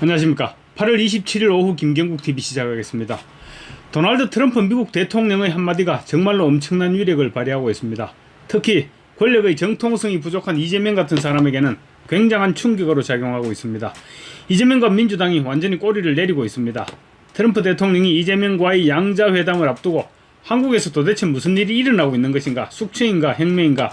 안녕하십니까. 8월 27일 오후 김경국TV 시작하겠습니다. 도널드 트럼프 미국 대통령의 한마디가 정말로 엄청난 위력을 발휘하고 있습니다. 특히 권력의 정통성이 부족한 이재명 같은 사람에게는 굉장한 충격으로 작용하고 있습니다. 이재명과 민주당이 완전히 꼬리를 내리고 있습니다. 트럼프 대통령이 이재명과의 양자회담을 앞두고 한국에서 도대체 무슨 일이 일어나고 있는 것인가, 숙취인가 혁명인가,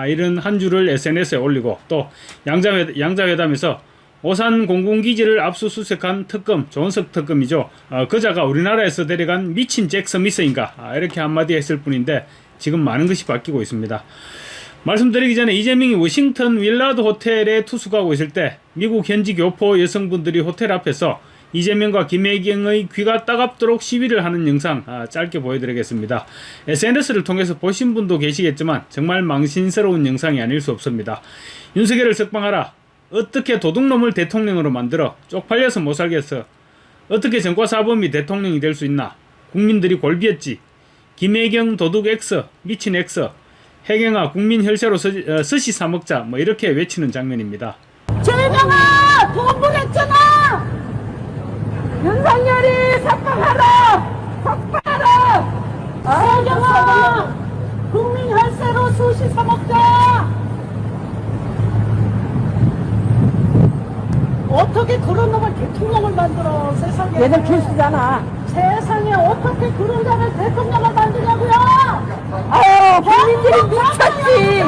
이런 한 줄을 SNS에 올리고, 또 양자회담에서 오산 공군기지를 압수수색한 특검, 조은석 특검이죠. 그자가 우리나라에서 데려간 미친 잭 스미스인가, 이렇게 한마디 했을 뿐인데 지금 많은 것이 바뀌고 있습니다. 말씀드리기 전에 이재명이 워싱턴 윌라드 호텔에 투숙하고 있을 때 미국 현지 교포 여성분들이 호텔 앞에서 이재명과 김혜경의 귀가 따갑도록 시위를 하는 영상 짧게 보여드리겠습니다. SNS를 통해서 보신 분도 계시겠지만 정말 망신스러운 영상이 아닐 수 없습니다. 윤석열을 석방하라, 어떻게 도둑놈을 대통령으로 만들어 쪽팔려서 못살겠어, 어떻게 전과사범이 대통령이 될 수 있나, 국민들이 골비했지, 김혜경 도둑 X, 미친 X, 혜경아 국민 혈세로 스시 사먹자, 이렇게 외치는 장면입니다. 재명아 돈 보냈잖아. 윤석열이 석방하라, 석방하라. 혜경아 국민 혈세로 스시 사먹자. 어떻게 그런 놈을 대통령을 만들어, 세상에. 얘들 필수잖아. 세상에 어떻게 그런 자를 대통령을 만드냐고요. 아유, 국민들이 미쳤지.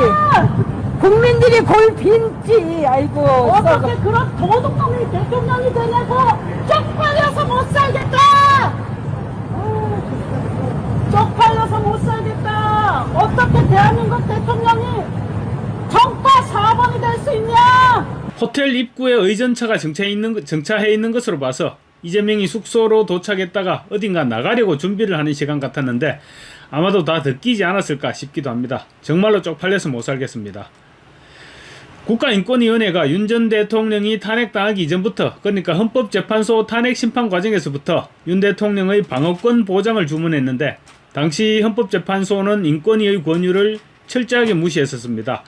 국민들이 골 빈지. 아이고, 어떻게 그런 도둑놈이 대통령이 되냐고. 쪽팔려서 못 살겠다. 쪽팔려서 못 살겠다. 어떻게 대한민국 대통령이 정파 사범이 될 수 있냐. 호텔 입구에 의전차가 정차해 있는 것으로 봐서 이재명이 숙소로 도착했다가 어딘가 나가려고 준비를 하는 시간 같았는데 아마도 다 듣기지 않았을까 싶기도 합니다. 정말로 쪽팔려서 못 살겠습니다. 국가인권위원회가 윤 전 대통령이 탄핵당하기 이전부터, 그러니까 헌법재판소 탄핵 심판 과정에서부터 윤 대통령의 방어권 보장을 주문했는데 당시 헌법재판소는 인권위의 권유를 철저하게 무시했었습니다.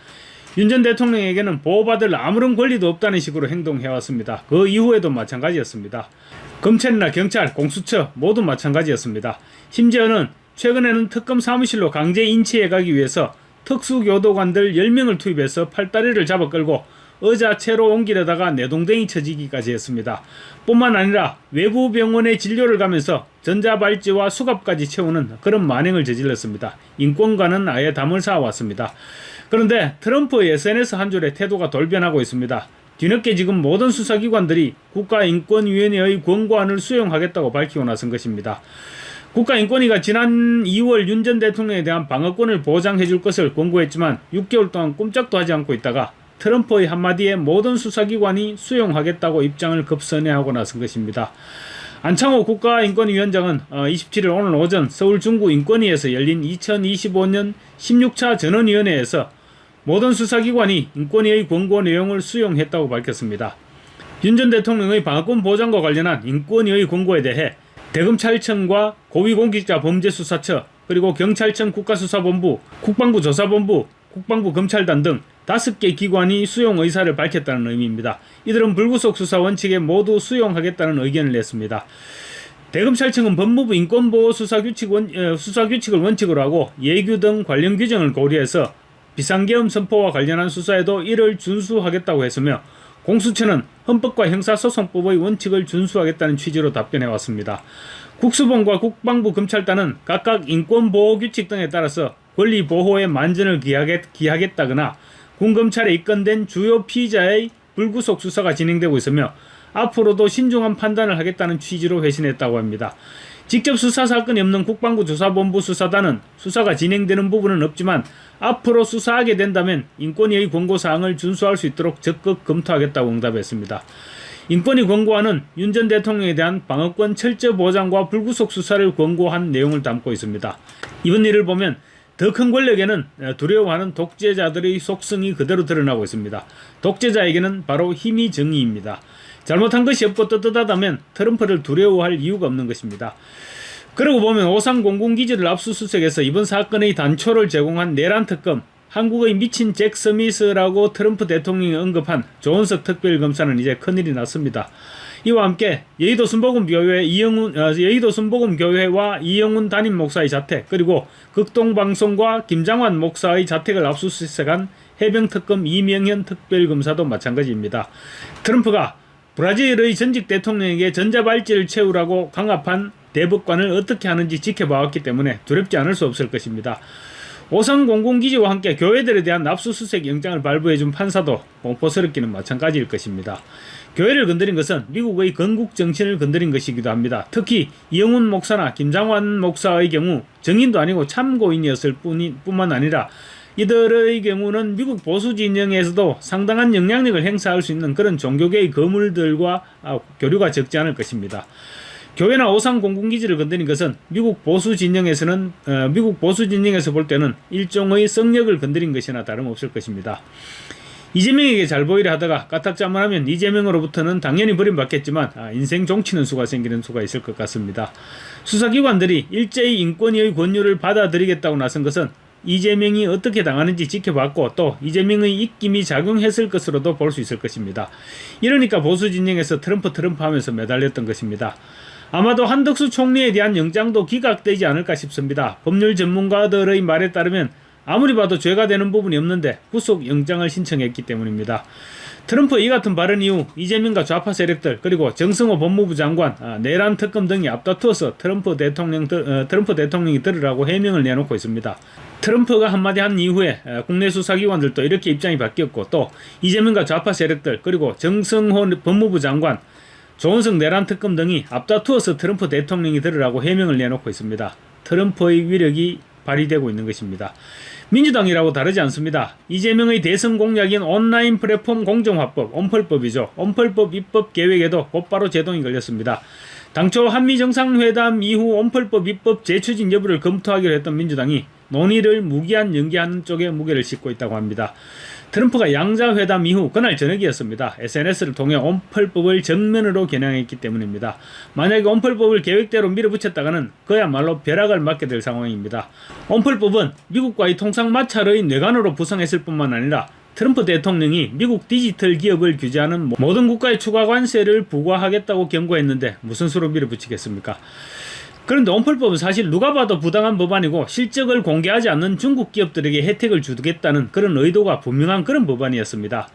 윤 전 대통령에게는 보호받을 아무런 권리도 없다는 식으로 행동해왔습니다. 그 이후에도 마찬가지였습니다. 검찰이나 경찰, 공수처 모두 마찬가지였습니다. 심지어는 최근에는 특검 사무실로 강제 인치해가기 위해서 특수교도관들 10명을 투입해서 팔다리를 잡아 끌고 의자채로 옮기려다가 내동댕이 쳐지기까지 했습니다. 뿐만 아니라 외부 병원에 진료를 가면서 전자발찌와 수갑까지 채우는 그런 만행을 저질렀습니다. 인권과는 아예 담을 쌓아왔습니다. 그런데 트럼프의 SNS 한 줄에 태도가 돌변하고 있습니다. 뒤늦게 지금 모든 수사기관들이 국가인권위원회의 권고안을 수용하겠다고 밝히고 나선 것입니다. 국가인권위가 지난 2월 윤 전 대통령에 대한 방어권을 보장해줄 것을 권고했지만 6개월 동안 꼼짝도 하지 않고 있다가 트럼프의 한마디에 모든 수사기관이 수용하겠다고 입장을 급선회하고 나선 것입니다. 안창호 국가인권위원장은 27일 오늘 오전 서울 중구인권위에서 열린 2025년 16차 전원위원회에서 모든 수사기관이 인권위의 권고 내용을 수용했다고 밝혔습니다. 윤 전 대통령의 방어권 보장과 관련한 인권위의 권고에 대해 대검찰청과 고위공직자범죄수사처, 그리고 경찰청 국가수사본부, 국방부 조사본부, 국방부 검찰단 등 5개 기관이 수용 의사를 밝혔다는 의미입니다. 이들은 불구속 수사 원칙에 모두 수용하겠다는 의견을 냈습니다. 대검찰청은 법무부 인권보호 수사규칙을 원칙으로 하고 예규 등 관련 규정을 고려해서 비상계엄 선포와 관련한 수사에도 이를 준수하겠다고 했으며, 공수처는 헌법과 형사소송법의 원칙을 준수하겠다는 취지로 답변해왔습니다. 국수본과 국방부 검찰단은 각각 인권보호규칙 등에 따라서 권리보호에 만전을 기하겠다거나 군검찰에 입건된 주요 피의자의 불구속 수사가 진행되고 있으며 앞으로도 신중한 판단을 하겠다는 취지로 회신했다고 합니다. 직접 수사 사건이 없는 국방부 조사본부 수사단은 수사가 진행되는 부분은 없지만 앞으로 수사하게 된다면 인권위의 권고사항을 준수할 수 있도록 적극 검토하겠다고 응답했습니다. 인권위 권고안은 윤 전 대통령에 대한 방어권 철저 보장과 불구속 수사를 권고한 내용을 담고 있습니다. 이번 일을 보면 더 큰 권력에는 두려워하는 독재자들의 속성이 그대로 드러나고 있습니다. 독재자에게는 바로 힘이 정의입니다. 잘못한 것이 없고 떳떳하다면 트럼프를 두려워할 이유가 없는 것입니다. 그러고 보면 오산 공군기지를 압수수색해서 이번 사건의 단초를 제공한 내란 특검, 한국의 미친 잭 스미스라고 트럼프 대통령이 언급한 조은석 특별검사는 이제 큰일이 났습니다. 이와 함께 여의도 순복음교회 여의도 순복음교회와 이영훈 담임 목사의 자택, 그리고 극동방송과 김장환 목사의 자택을 압수수색한 해병특검 이명현 특별검사도 마찬가지입니다. 트럼프가 브라질의 전직 대통령에게 전자발찌를 채우라고 강압한 대법관을 어떻게 하는지 지켜봐왔기 때문에 두렵지 않을 수 없을 것입니다. 오산공군기지와 함께 교회들에 대한 압수수색 영장을 발부해준 판사도 공포스럽기는 마찬가지일 것입니다. 교회를 건드린 것은 미국의 건국 정신을 건드린 것이기도 합니다. 특히 이영훈 목사나 김장환 목사의 경우 정인도 아니고 참고인이었을 뿐만 아니라 이들의 경우는 미국 보수 진영에서도 상당한 영향력을 행사할 수 있는 그런 종교계의 거물들과 교류가 적지 않을 것입니다. 교회나 오산공군기지를 건드린 것은 미국 보수 진영에서 볼 때는 일종의 성역을 건드린 것이나 다름없을 것입니다. 이재명에게 잘 보이려 하다가 까딱자만 하면 이재명으로부터는 당연히 버림받겠지만 인생 종치는 수가 생기는 수가 있을 것 같습니다. 수사기관들이 일제히 인권위의 권유를 받아들이겠다고 나선 것은 이재명이 어떻게 당하는지 지켜봤고 또 이재명의 입김이 작용했을 것으로도 볼 수 있을 것입니다. 이러니까 보수 진영에서 트럼프 하면서 매달렸던 것입니다. 아마도 한덕수 총리에 대한 영장도 기각되지 않을까 싶습니다. 법률 전문가들의 말에 따르면 아무리 봐도 죄가 되는 부분이 없는데 구속 영장을 신청했기 때문입니다. 트럼프 이 같은 발언 이후 이재명과 좌파 세력들 그리고 정성호 법무부 장관, 내란 특검 등이 앞다투어서 트럼프 대통령이 들으라고 해명을 내놓고 있습니다. 트럼프가 한마디 한 이후에 국내 수사기관들도 이렇게 입장이 바뀌었고 또 이재명과 좌파 세력들 그리고 정성호 법무부 장관, 조은석 내란 특검 등이 앞다투어서 트럼프 대통령이 들으라고 해명을 내놓고 있습니다. 트럼프의 위력이 발휘되고 있는 것입니다. 민주당이라고 다르지 않습니다. 이재명의 대선 공약인 온라인 플랫폼 공정화법, 온펄법이죠. 온펄법 입법 계획에도 곧바로 제동이 걸렸습니다. 당초 한미정상회담 이후 온펄법 입법 재추진 여부를 검토하기로 했던 민주당이 논의를 무기한 연기하는 쪽에 무게를 싣고 있다고 합니다. 트럼프가 양자회담 이후 그날 저녁이었습니다. SNS를 통해 온펄법을 정면으로 겨냥했기 때문입니다. 만약에 온펄법을 계획대로 밀어붙였다가는 그야말로 벼락을 맞게 될 상황입니다. 온펄법은 미국과의 통상 마찰의 뇌관으로 부상했을 뿐만 아니라 트럼프 대통령이 미국 디지털 기업을 규제하는 모든 국가에 추가 관세를 부과하겠다고 경고했는데 무슨 수로 밀어붙이겠습니까? 그런데 온펄법은 사실 누가 봐도 부당한 법안이고 실적을 공개하지 않는 중국 기업들에게 혜택을 주겠다는 그런 의도가 분명한 그런 법안이었습니다.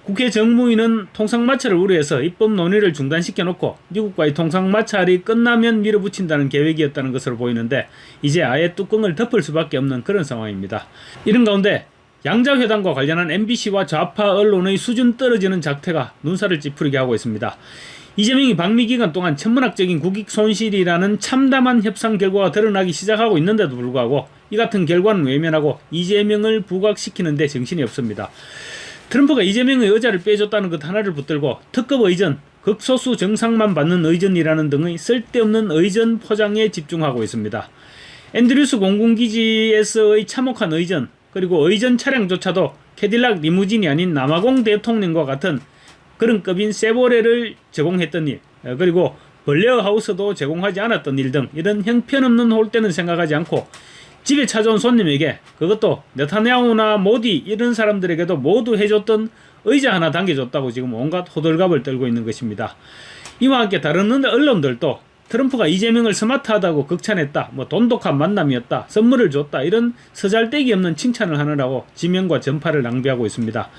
국회 정무위는 통상마찰을 우려해서 입법 논의를 중단시켜놓고 미국과의 통상마찰이 끝나면 밀어붙인다는 계획이었다는 것으로 보이는데 이제 아예 뚜껑을 덮을 수밖에 없는 그런 상황입니다. 이런 가운데 양자회담과 관련한 MBC와 좌파 언론의 수준 떨어지는 작태가 눈살을 찌푸리게 하고 있습니다. 이재명이 방미 기간 동안 천문학적인 국익 손실이라는 참담한 협상 결과가 드러나기 시작하고 있는데도 불구하고 이 같은 결과는 외면하고 이재명을 부각시키는 데 정신이 없습니다. 트럼프가 이재명의 의자를 빼줬다는 것 하나를 붙들고 특급 의전, 극소수 정상만 받는 의전이라는 등의 쓸데없는 의전 포장에 집중하고 있습니다. 앤드류스 공군기지에서의 참혹한 의전, 그리고 의전 차량조차도 캐딜락 리무진이 아닌 남아공 대통령과 같은 그런 급인 세보레를 제공했던 일, 그리고 벌레어 하우스도 제공하지 않았던 일 등 이런 형편없는 홀대는 생각하지 않고 집에 찾아온 손님에게 그것도 네타냐후나 모디 이런 사람들에게도 모두 해줬던 의자 하나 당겨줬다고 지금 온갖 호들갑을 떨고 있는 것입니다. 이와 함께 다른 언론들도 트럼프가 이재명을 스마트하다고 극찬했다, 돈독한 만남이었다, 선물을 줬다 이런 서잘데기 없는 칭찬을 하느라고 지명과 전파를 낭비하고 있습니다.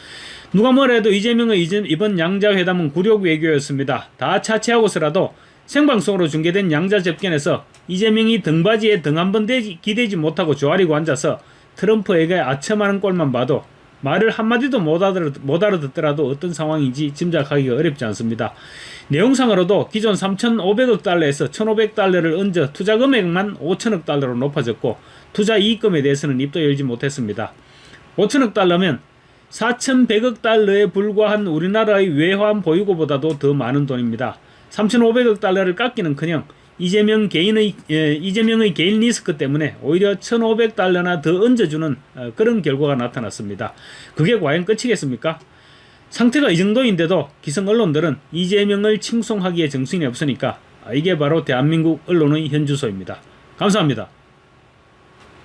누가 뭐라 해도 이재명의 이번 양자회담은 굴욕 외교였습니다. 다 차치하고서라도 생방송으로 중계된 양자 접견에서 이재명이 등받이에 등 한번 기대지 못하고 조아리고 앉아서 트럼프에게 아첨하는 꼴만 봐도 말을 한마디도 못 알아듣더라도 어떤 상황인지 짐작하기가 어렵지 않습니다. 내용상으로도 기존 3,500억 달러에서 1,500달러를 얹어 투자 금액만 5천억 달러로 높아졌고 투자 이익금에 대해서는 입도 열지 못했습니다. 5천억 달러면 4,100억 달러에 불과한 우리나라의 외환 보유고보다도 더 많은 돈입니다. 3,500억 달러를 깎기는커녕 이재명의 개인 리스크 때문에 오히려 1,500달러나 더 얹어주는 그런 결과가 나타났습니다. 그게 과연 끝이겠습니까? 상태가 이 정도인데도 기성 언론들은 이재명을 칭송하기에 정신이 없으니까 이게 바로 대한민국 언론의 현주소입니다. 감사합니다.